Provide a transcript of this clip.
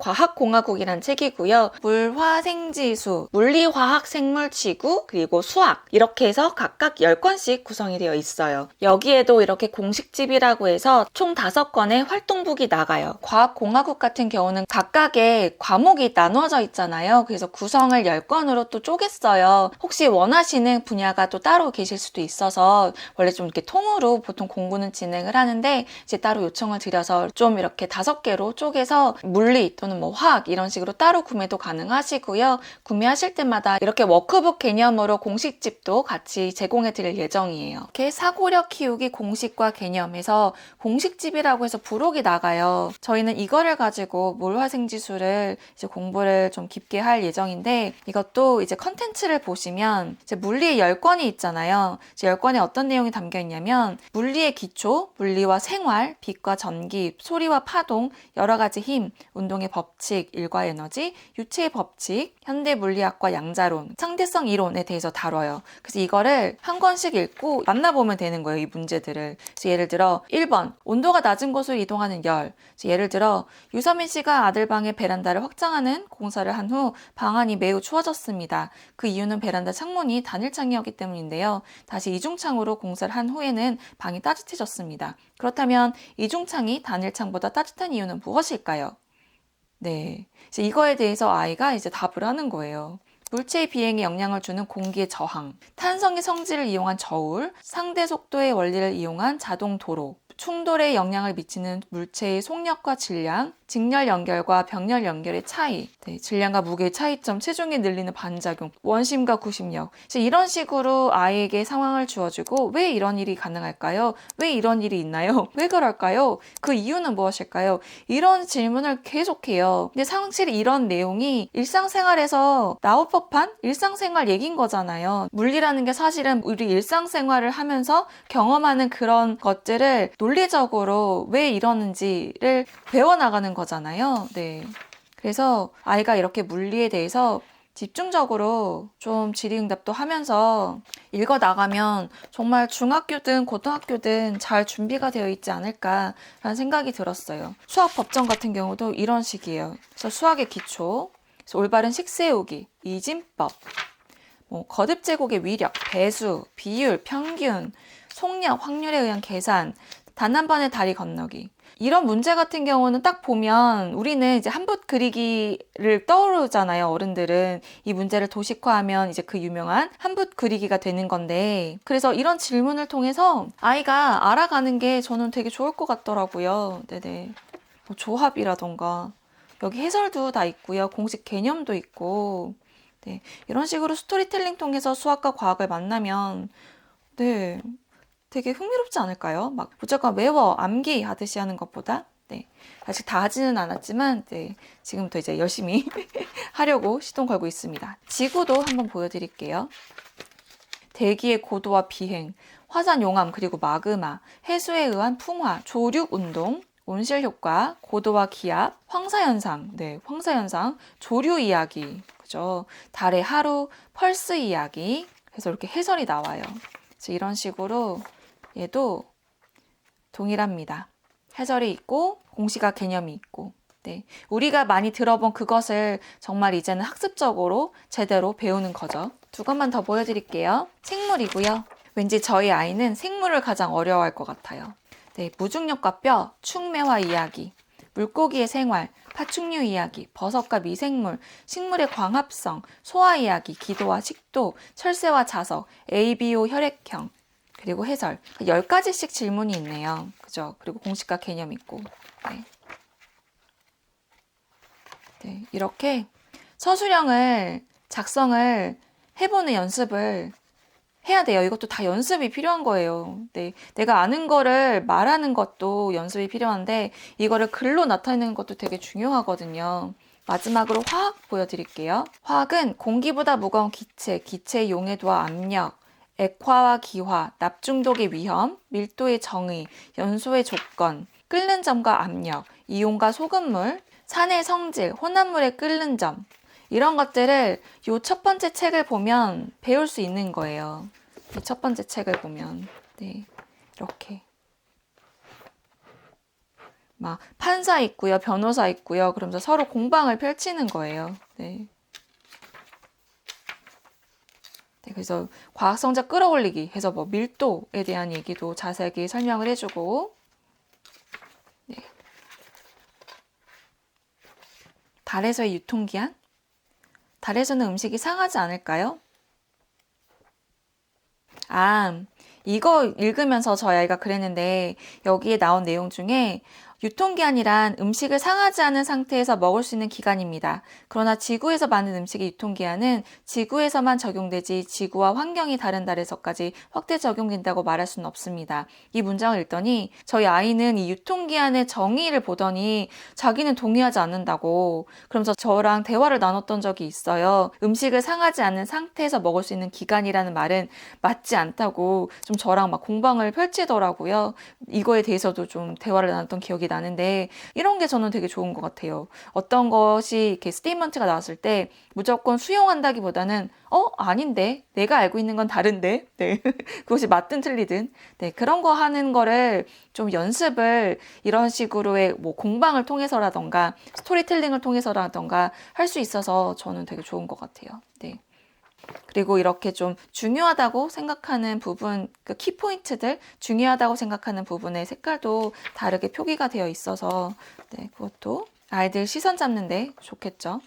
과학공화국이란 책이고요. 물화생지수, 물리화학 생물지구, 그리고 수학 이렇게 해서 각각 10권씩 구성이 되어 있어요. 여기에도 이렇게 공식집이라고 해서 총 5권의 활동북이 나가요. 과학공화국 같은 경우는 각각의 과목이 나누어져 있잖아요. 그래서 구성을 10권으로 또 쪼갰어요. 혹시 원하시는 분야가 또 따로 계실 수도 있어서 원래 좀 이렇게 통으로 보통 공부는 진행을 하는데 이제 따로 요청을 드려서 좀 이렇게 5개로 쪼개서 물리 또는 뭐 화학 이런 식으로 따로 구매도 가능하시고요. 구매하실 때마다 이렇게 워크북 개념으로 공식집도 같이 제공해 드릴 예정이에요. 이렇게 사고력 키우기 공식과 개념에서 공식집이라고 해서 부록이 나가요. 저희는 이거를 가지고 물화생지수를 이제 공부를 좀 깊게 할 예정인데 이것도 이제 컨텐츠를 보시면 이제 물리의 10권이 있잖아요. 이제 10권에 어떤 내용이 담겨 있냐면 물리의 기초, 물리와 생활, 빛과 전기, 소리와 파동, 여러 가지 힘, 운동의 법칙, 일과 에너지, 유체의 법칙, 현대 물리학과 양자론, 상대성 이론에 대해서 다뤄요. 그래서 이거를 한 권씩 읽고 만나보면 되는 거예요, 이 문제들을. 그래서 예를 들어 1번, 온도가 낮은 곳으로 이동하는 열. 예를 들어 유서민 씨가 아들 방의 베란다를 확장하는 공사를 한 후 방안이 매우 추워졌습니다. 그 이유는 베란다 창문이 단일창이었기 때문인데요. 다시 이중창으로 공사를 한 후에는 방이 따뜻해졌습니다. 그렇다면 이중창이 단일창보다 따뜻한 이유는 무엇일까요? 네. 이제 이거에 대해서 아이가 이제 답을 하는 거예요. 물체의 비행에 영향을 주는 공기의 저항, 탄성의 성질을 이용한 저울, 상대 속도의 원리를 이용한 자동 도로, 충돌에 영향을 미치는 물체의 속력과 질량, 직렬 연결과 병렬 연결의 차이, 질량과 무게의 차이점, 체중에 늘리는 반작용, 원심과 구심력. 이런 식으로 아이에게 상황을 주어주고 왜 이런 일이 가능할까요? 왜 이런 일이 있나요? 왜 그럴까요? 그 이유는 무엇일까요? 이런 질문을 계속해요. 근데 사실 이런 내용이 일상생활에서 나올 법한 일상생활 얘기인 거잖아요. 물리라는 게 사실은 우리 일상생활을 하면서 경험하는 그런 것들을 논리적으로 왜 이러는지를 배워나가는 거잖아요. 네. 그래서 아이가 이렇게 물리에 대해서 집중적으로 좀 질의응답도 하면서 읽어나가면 정말 중학교든 고등학교든 잘 준비가 되어 있지 않을까라는 생각이 들었어요. 수학 법정 같은 경우도 이런 식이에요. 그래서 수학의 기초, 그래서 올바른 식 세우기, 이진법, 거듭 제곱의 위력, 배수, 비율, 평균, 속력, 확률에 의한 계산, 단 한 번의 다리 건너기. 이런 문제 같은 경우는 딱 보면 우리는 이제 한붓 그리기를 떠오르잖아요. 어른들은 이 문제를 도식화하면 이제 그 유명한 한붓 그리기가 되는 건데, 그래서 이런 질문을 통해서 아이가 알아가는 게 저는 되게 좋을 것 같더라고요. 네네. 조합이라던가 여기 해설도 다 있고요. 공식 개념도 있고. 네, 이런 식으로 스토리텔링 통해서 수학과 과학을 만나면 네, 되게 흥미롭지 않을까요? 막 무조건 외워, 암기 하듯이 하는 것보다. 네, 아직 다 하지는 않았지만 네, 지금부터 이제 열심히 하려고 시동 걸고 있습니다. 지구도 한번 보여드릴게요. 대기의 고도와 비행, 화산 용암 그리고 마그마, 해수에 의한 풍화, 조륙 운동, 온실 효과, 고도와 기압, 황사현상, 네, 황사현상, 조류 이야기, 그죠? 달의 하루, 펄스 이야기, 그래서 이렇게 해설이 나와요. 그래서 이런 식으로 얘도 동일합니다. 해설이 있고 공시가 개념이 있고, 네, 우리가 많이 들어본 그것을 정말 이제는 학습적으로 제대로 배우는 거죠. 2권만 더 보여드릴게요. 생물이고요. 왠지 저희 아이는 생물을 가장 어려워할 것 같아요. 네, 무중력과 뼈, 충매화 이야기, 물고기의 생활, 파충류 이야기, 버섯과 미생물, 식물의 광합성, 소화 이야기, 기도와 식도, 철새와 자석, ABO 혈액형, 그리고 해설. 10가지씩 질문이 있네요. 그죠? 그리고 공식과 개념 있고. 네. 네, 이렇게 서술형을 작성을 해보는 연습을 해야 돼요. 이것도 다 연습이 필요한 거예요. 네, 내가 아는 거를 말하는 것도 연습이 필요한데 이거를 글로 나타내는 것도 되게 중요하거든요. 마지막으로 화학 보여드릴게요. 화학은 공기보다 무거운 기체, 기체의 용해도와 압력, 액화와 기화, 납중독의 위험, 밀도의 정의, 연소의 조건, 끓는 점과 압력, 이온과 소금물, 산의 성질, 혼합물의 끓는 점, 이런 것들을 이 첫 번째 책을 보면 배울 수 있는 거예요. 이 첫 번째 책을 보면. 네, 이렇게. 막 판사 있고요, 변호사 있고요. 그러면서 서로 공방을 펼치는 거예요. 네. 네, 그래서 과학성자 끌어올리기 해서 뭐 밀도에 대한 얘기도 자세하게 설명을 해주고, 네. 달에서의 유통기한? 달에서는 음식이 상하지 않을까요? 아, 이거 읽으면서 저희 아이가 그랬는데 여기에 나온 내용 중에 유통기한이란 음식을 상하지 않은 상태에서 먹을 수 있는 기간입니다. 그러나 지구에서 만든 음식의 유통기한은 지구에서만 적용되지 지구와 환경이 다른 달에서까지 확대 적용된다고 말할 수는 없습니다. 이 문장을 읽더니 저희 아이는 이 유통기한의 정의를 보더니 자기는 동의하지 않는다고 그러면서 저랑 대화를 나눴던 적이 있어요. 음식을 상하지 않은 상태에서 먹을 수 있는 기간이라는 말은 맞지 않다고 좀 저랑 막 공방을 펼치더라고요. 이거에 대해서도 좀 대화를 나눴던 기억이 나는데 이런 게 저는 되게 좋은 것 같아요. 어떤 것이 이렇게 스테이트먼트가 나왔을 때 무조건 수용한다기보다는 아닌데 내가 알고 있는 건 다른데 네. 그것이 맞든 틀리든 네. 그런 거 하는 거를 좀 연습을 이런 식으로의 뭐 공방을 통해서라던가 스토리텔링을 통해서라던가 할 수 있어서 저는 되게 좋은 것 같아요. 네. 그리고 이렇게 좀 중요하다고 생각하는 부분, 그 키포인트들, 중요하다고 생각하는 부분의 색깔도 다르게 표기가 되어 있어서, 네, 그것도 아이들 시선 잡는데 좋겠죠.